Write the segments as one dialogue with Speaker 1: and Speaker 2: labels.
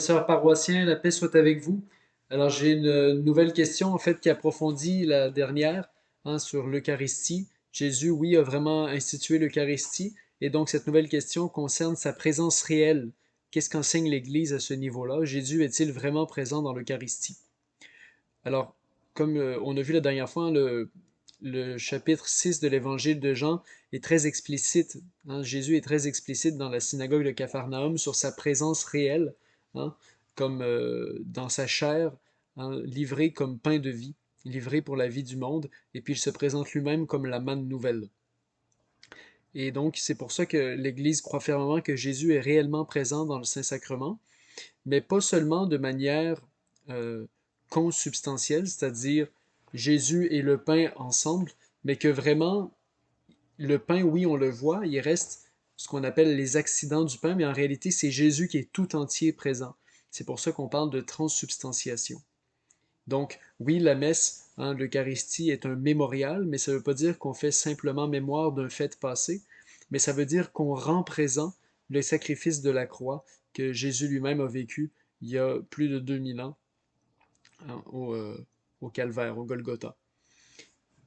Speaker 1: Sœurs paroissiens, la paix soit avec vous. Alors j'ai une nouvelle question en fait qui approfondit la dernière sur l'Eucharistie. Jésus, oui, a vraiment institué l'Eucharistie et donc cette nouvelle question concerne sa présence réelle. Qu'est-ce qu'enseigne l'Église à ce niveau-là? Jésus est-il vraiment présent dans l'Eucharistie? Alors, comme on a vu la dernière fois, le chapitre 6 de l'Évangile de Jean est très explicite. Jésus est très explicite dans la synagogue de Capharnaüm sur sa présence réelle, hein, comme dans sa chair, livré comme pain de vie, livré pour la vie du monde, et puis il se présente lui-même comme la manne nouvelle. Et donc, c'est pour ça que l'Église croit fermement que Jésus est réellement présent dans le Saint-Sacrement, mais pas seulement de manière euh, consubstantielle, c'est-à-dire Jésus et le pain ensemble, mais que vraiment le pain, oui, on le voit, il reste ce qu'on appelle les accidents du pain, mais en réalité, c'est Jésus qui est tout entier présent. C'est pour ça qu'on parle de transsubstantiation. Donc, oui, la messe, l'Eucharistie est un mémorial, mais ça ne veut pas dire qu'on fait simplement mémoire d'un fait passé, mais ça veut dire qu'on rend présent le sacrifice de la croix que Jésus lui-même a vécu il y a plus de 2000 ans au Calvaire, au Golgotha.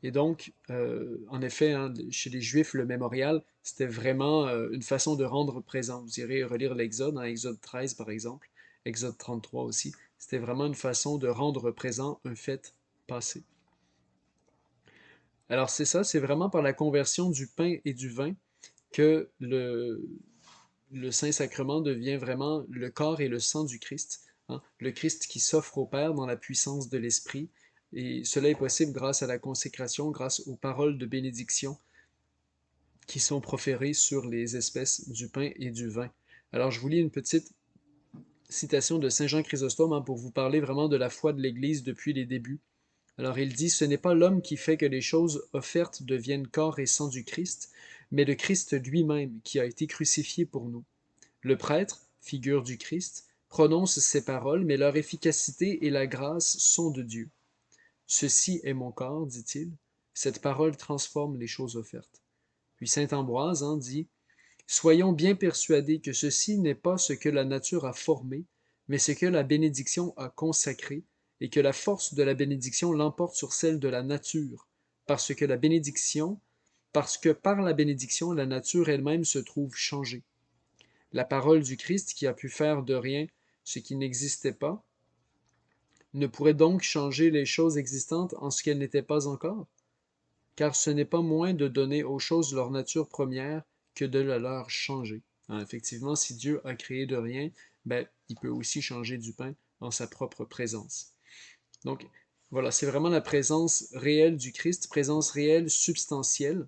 Speaker 1: Et donc, en effet, chez les Juifs, le mémorial, c'était vraiment une façon de rendre présent. Vous irez relire l'Exode, Exode 13 par exemple, Exode 33 aussi. C'était vraiment une façon de rendre présent un fait passé. Alors c'est ça, c'est vraiment par la conversion du pain et du vin que le Saint-Sacrement devient vraiment le corps et le sang du Christ, le Christ qui s'offre au Père dans la puissance de l'Esprit. Et cela est possible grâce à la consécration, grâce aux paroles de bénédiction qui sont proférées sur les espèces du pain et du vin. Alors je vous lis une petite citation de Saint Jean Chrysostome pour vous parler vraiment de la foi de l'Église depuis les débuts. Alors il dit, ce n'est pas l'homme qui fait que les choses offertes deviennent corps et sang du Christ, mais le Christ lui-même qui a été crucifié pour nous. Le prêtre, figure du Christ, prononce ces paroles, mais leur efficacité et la grâce sont de Dieu. Ceci est mon corps, dit-il. Cette parole transforme les choses offertes. Puis saint Ambroise dit, soyons bien persuadés que ceci n'est pas ce que la nature a formé, mais ce que la bénédiction a consacré, et que la force de la bénédiction l'emporte sur celle de la nature, parce que par la bénédiction, la nature elle-même se trouve changée. La parole du Christ, qui a pu faire de rien ce qui n'existait pas, ne pourrait donc changer les choses existantes en ce qu'elles n'étaient pas encore, car ce n'est pas moins de donner aux choses leur nature première que de la leur changer. Effectivement, si Dieu a créé de rien, ben, il peut aussi changer du pain en sa propre présence. Donc, voilà, c'est vraiment la présence réelle du Christ, présence réelle substantielle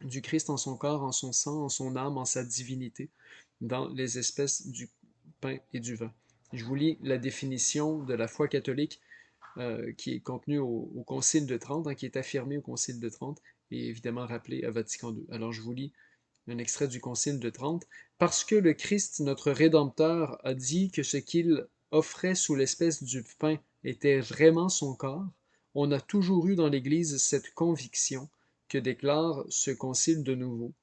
Speaker 1: du Christ en son corps, en son sang, en son âme, en sa divinité, dans les espèces du pain et du vin. Je vous lis la définition de la foi catholique qui est contenue au Concile de Trente, qui est affirmée au Concile de Trente et évidemment rappelée à Vatican II. Alors je vous lis un extrait du Concile de Trente. Parce que le Christ, notre Rédempteur, a dit que ce qu'il offrait sous l'espèce du pain était vraiment son corps, on a toujours eu dans l'Église cette conviction que déclare ce Concile de nouveau.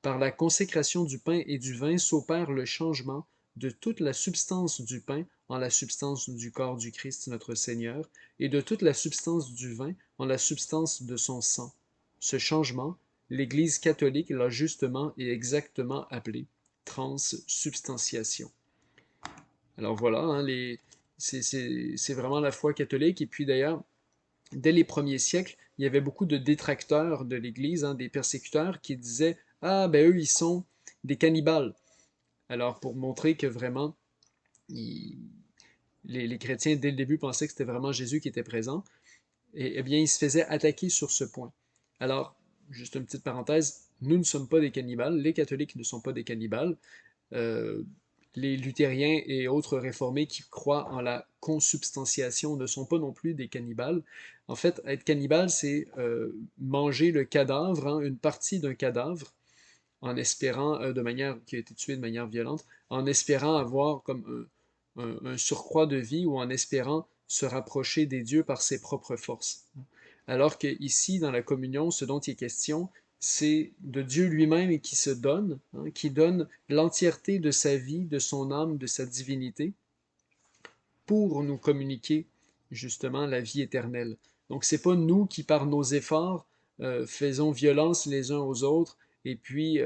Speaker 1: Par la consécration du pain et du vin s'opère le changement de toute la substance du pain en la substance du corps du Christ notre Seigneur, et de toute la substance du vin en la substance de son sang. Ce changement, l'Église catholique l'a justement et exactement appelé transsubstantiation. Alors voilà, c'est vraiment la foi catholique. Et puis d'ailleurs, dès les premiers siècles, il y avait beaucoup de détracteurs de l'Église, des persécuteurs qui disaient ah, ben eux, ils sont des cannibales. Alors, pour montrer que vraiment, ils- les chrétiens, dès le début, pensaient que c'était vraiment Jésus qui était présent, et eh bien, ils se faisaient attaquer sur ce point. Alors, juste une petite parenthèse, nous ne sommes pas des cannibales, les catholiques ne sont pas des cannibales, euh, les luthériens et autres réformés qui croient en la consubstantiation ne sont pas non plus des cannibales. En fait, être cannibale, c'est manger le cadavre, une partie d'un cadavre, en espérant, de manière, qui a été tué de manière violente, en espérant avoir comme un surcroît de vie ou en espérant se rapprocher des dieux par ses propres forces. Alors que ici, dans la communion, ce dont il est question, c'est de Dieu lui-même qui donne l'entièreté de sa vie, de son âme, de sa divinité, pour nous communiquer justement la vie éternelle. Donc c'est pas nous qui par nos efforts faisons violence les uns aux autres et puis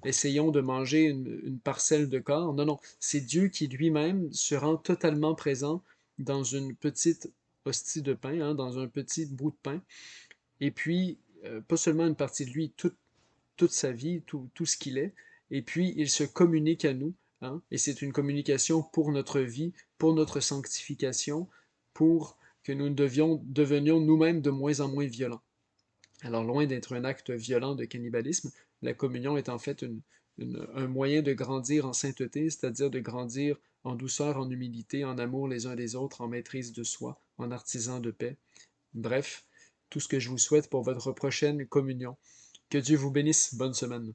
Speaker 1: essayons de manger une parcelle de corps. Non, non, c'est Dieu qui lui-même se rend totalement présent dans une petite hostie de pain, hein, dans un petit bout de pain, et puis pas seulement une partie de lui, toute sa vie, tout ce qu'il est, et puis il se communique à nous, hein, et c'est une communication pour notre vie, pour notre sanctification, pour que nous devenions nous-mêmes de moins en moins violents. Alors loin d'être un acte violent de cannibalisme, la communion est en fait un moyen de grandir en sainteté, c'est-à-dire de grandir en douceur, en humilité, en amour les uns des autres, en maîtrise de soi, en artisan de paix. Bref, tout ce que je vous souhaite pour votre prochaine communion. Que Dieu vous bénisse. Bonne semaine.